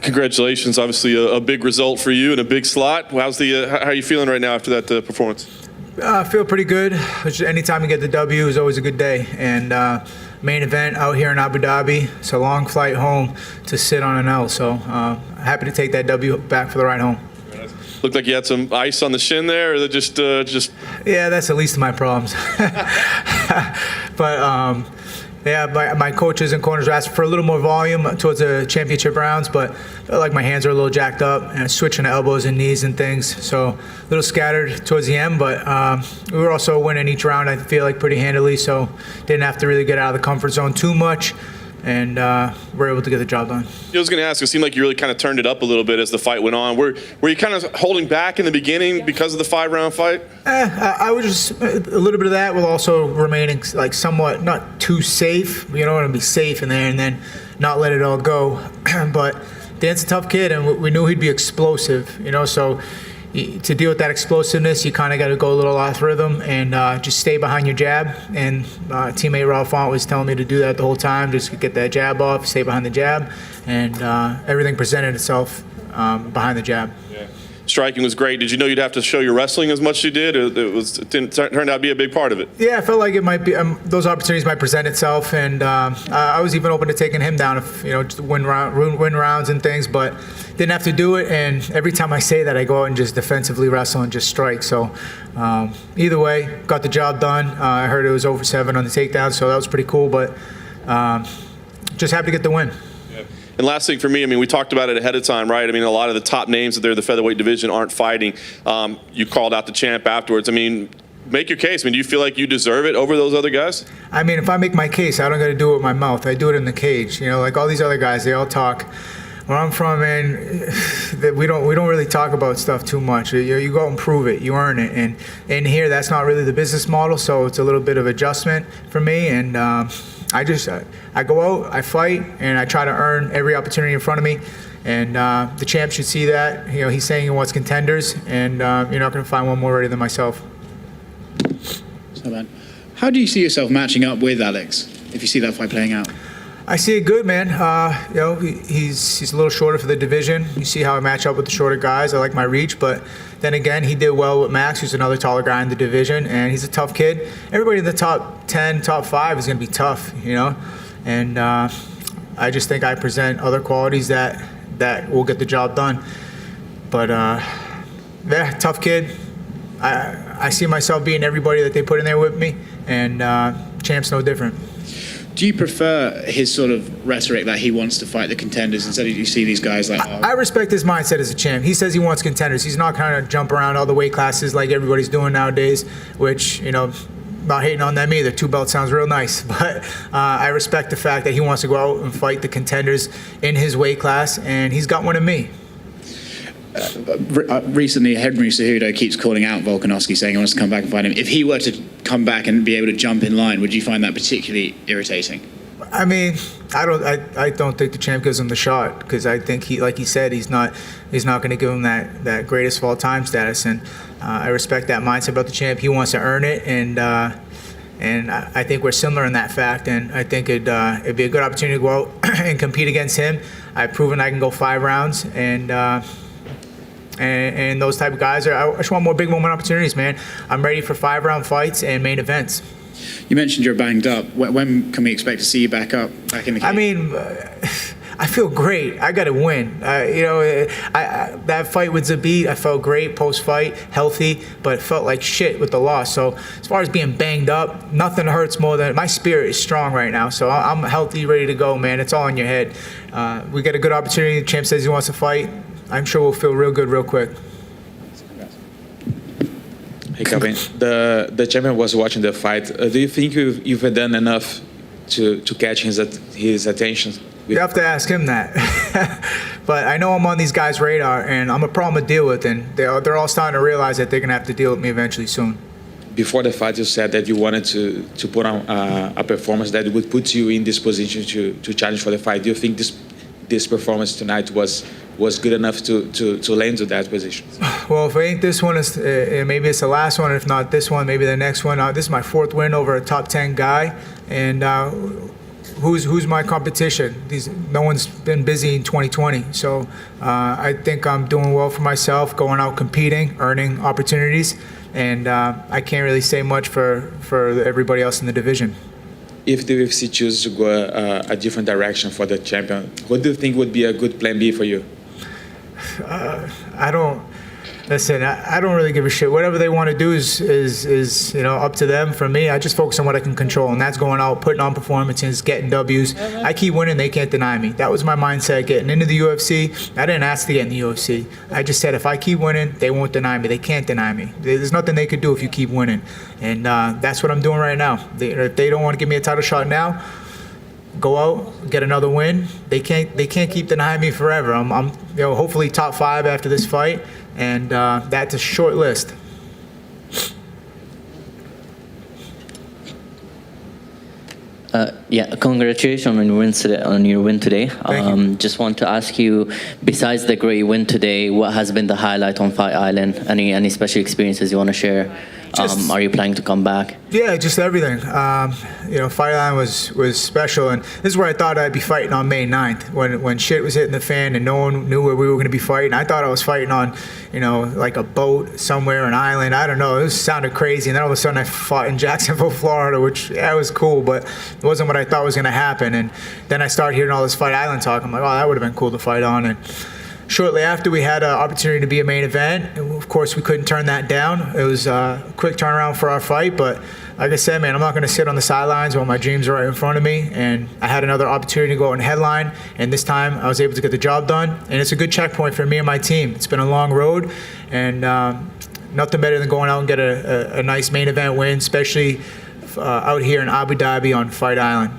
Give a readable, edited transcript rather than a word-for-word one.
Congratulations. Obviously a big result for you and a big slot. How's how are you feeling right now after that performance? I feel pretty good. Anytime you get the W is always a good day. And main event out here in Abu Dhabi. It's a long flight home to sit on an L. So happy to take that W back for the ride home. Looked like you had some ice on the shin there, or just. Yeah, that's the least of my problems. But yeah, my coaches and corners asked for a little more volume towards the championship rounds, but I felt like my hands are a little jacked up and switching to elbows and knees and things. So a little scattered towards the end, but we were also winning each round, I feel like, pretty handily, so didn't have to really get out of the comfort zone too much. And we're able to get the job done. I was going to ask, it seemed like you really kind of turned it up a little bit as the fight went on. Were you kind of holding back in the beginning because of the 5-round fight? I was just a little bit of that, while also remaining like somewhat not too safe. You don't want to be safe in there and then not let it all go. But Dan's a tough kid, and we knew he'd be explosive. So to deal with that explosiveness, you kind of got to go a little off rhythm and just stay behind your jab. And teammate Ralph Font was telling me to do that the whole time, just get that jab off, stay behind the jab, and everything presented itself behind the jab. Yeah. Striking was great. Did you know you'd have to show your wrestling as much as you did, or it didn't turn out to be a big part of it? Yeah, I felt like it might be. Those opportunities might present itself, and I was even open to taking him down if just win rounds and things, but didn't have to do it. And every time I say that, I go out and just defensively wrestle and just strike. So either way, got the job done. I heard it was over 7 on the takedown, so that was pretty cool. But just happy to get the win. And last thing for me, we talked about it ahead of time, right? A lot of the top names that are in the featherweight division aren't fighting. You called out the champ afterwards. Make your case. Do you feel like you deserve it over those other guys? If I make my case, I don't got to do it with my mouth. I do it in the cage. Like all these other guys, they all talk. Where I'm from, man, we don't really talk about stuff too much. You go and prove it, you earn it, and in here, that's not really the business model. So it's a little bit of adjustment for me, and I go out, I fight, and I try to earn every opportunity in front of me. And the champ should see that. He's saying he wants contenders, and you're not going to find one more ready than myself. So, man, how do you see yourself matching up with Alex if you see that fight playing out? I see it good, man. He's a little shorter for the division. You see how I match up with the shorter guys. I like my reach, but then again, he did well with Max, who's another taller guy in the division, and he's a tough kid. Everybody in the top 10, top 5 is going to be tough, And I just think I present other qualities that will get the job done. But yeah, tough kid. I see myself being everybody that they put in there with me, and Champ's no different. Do you prefer his sort of rhetoric that he wants to fight the contenders instead of you see these guys like... I respect his mindset as a champ. He says he wants contenders. He's not kind of jump around all the weight classes like everybody's doing nowadays, which, not hating on them either. 2 belts sounds real nice. But I respect the fact that he wants to go out and fight the contenders in his weight class, and he's got one in me. Recently, Henry Cejudo keeps calling out Volkanovski, saying he wants to come back and fight him. If he were to come back and be able to jump in line, would you find that particularly irritating? I don't think the champ gives him the shot, because I think like he said, he's not going to give him that greatest of all time status, and I respect that mindset about the champ. He wants to earn it, and I think we're similar in that fact, and I think it'd be a good opportunity to go out and compete against him. I've proven I can go 5 rounds, and those type of guys I just want more big moment opportunities, man. I'm ready for 5-round fights and main events. You mentioned you're banged up. When can we expect to see you back in the cage? I feel great. I got to win. That fight with Zabit, I felt great post-fight, healthy, but felt like shit with the loss. So as far as being banged up, nothing hurts more than my spirit is strong right now. So I'm healthy, ready to go, man. It's all in your head. We got a good opportunity. The champ says he wants to fight. I'm sure we'll feel real good real quick. Hey, Kevin. The champion was watching the fight. Do you think you've done enough to catch his attention? You have to ask him that. But I know I'm on these guys' radar, and I'm a problem to deal with, and they're all starting to realize that they're going to have to deal with me eventually soon. Before the fight, you said that you wanted to put on a performance that would put you in this position to challenge for the fight. Do you think this performance tonight was good enough to land to that position? Well, if it ain't this one, maybe it's the last one. If not this one, maybe the next one. This is my 4th win over a top 10 guy, and who's my competition? No one's been busy in 2020, so I think I'm doing well for myself, going out competing, earning opportunities, and I can't really say much for everybody else in the division. If the UFC chooses to go a different direction for the champion, what do you think would be a good plan B for you? I don't really give a shit. Whatever they want to do is up to them. For me, I just focus on what I can control, and that's going out, putting on performances, getting W's. I keep winning; they can't deny me. That was my mindset getting into the UFC. I didn't ask to get in the UFC. I just said if I keep winning, they won't deny me. They can't deny me. There's nothing they could do if you keep winning, and that's what I'm doing right now. If they don't want to give me a title shot now, go out, get another win. They can't keep denying me forever. I'm hopefully top 5 after this fight, and that's a short list. Congratulations on your win today. Thank you. Just want to ask you, besides the great win today, what has been the highlight on Fight Island? Any special experiences you want to share? Are you planning to come back? Yeah, just everything. Fight Island was special, and this is where I thought I'd be fighting on May 9th, when shit was hitting the fan and no one knew where we were going to be fighting. I thought I was fighting on, like a boat somewhere, an island. I don't know. It sounded crazy, and then all of a sudden I fought in Jacksonville, Florida, which was cool, but it wasn't what I thought was going to happen. And then I started hearing all this Fight Island talk. I'm like, oh, that would have been cool to fight on. And shortly after, we had an opportunity to be a main event. And of course, we couldn't turn that down. It was a quick turnaround for our fight. But like I said, man, I'm not going to sit on the sidelines while my dreams are right in front of me. And I had another opportunity to go out and headline. And this time, I was able to get the job done. And it's a good checkpoint for me and my team. It's been a long road. And nothing better than going out and get a nice main event win, especially out here in Abu Dhabi on Fight Island.